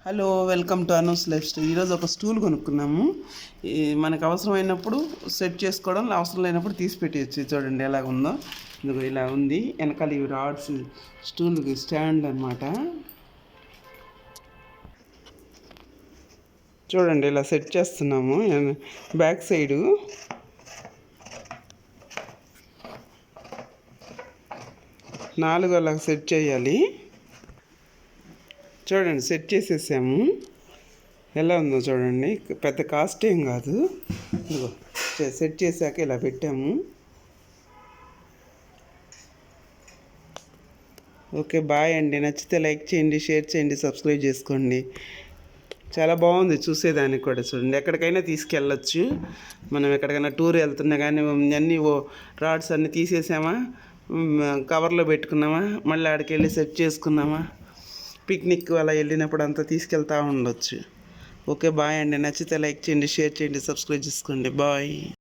Hello, welcome to Anu's lifestyle. ఈరోజు ఒక stool కొనుక్కున్నాము. మనకు అవసరమైనప్పుడు సెట్ చేసుకోవడం, అవసరం లేనప్పుడు తీసి పెట్టేయచ్చు. చూడండి ఎలాగ ఉందో. ఇదిగో ఇలా ఉంది. వెనకాల ఇవి రాడ్స్, స్టూల్కి స్టాండ్ అనమాట. చూడండి ఇలా సెట్ చేస్తున్నాము. బ్యాక్ సైడు 4 అలా సెట్ చేయాలి. చూడండి సెట్ చేసేసాము. ఎలా ఉందో చూడండి. పెద్ద కాస్ట్ ఏం కాదు. ఇదిగో సెట్ చేశాక ఇలా పెట్టాము. ఓకే, బాయ్ అండి. నచ్చితే లైక్ చేయండి, షేర్ చేయండి, సబ్స్క్రైబ్ చేసుకోండి. చాలా బాగుంది చూసేదానికి కూడా. చూడండి ఎక్కడికైనా తీసుకెళ్ళచ్చు. మనం ఎక్కడికైనా టూర్ వెళ్తున్నా కానీ అన్నీ రాడ్స్ అన్నీ తీసేసామా, కవర్లో పెట్టుకున్నామా, మళ్ళీ ఆడికి వెళ్ళి సెట్ చేసుకున్నామా, పిక్నిక్ అలా వెళ్ళినప్పుడు అంతా తీసుకెళ్తూ ఉండొచ్చు. ఓకే, బాయ్ అండి. నచ్చితే లైక్ చేయండి, షేర్ చేయండి, సబ్స్క్రైబ్ చేసుకోండి. బాయ్.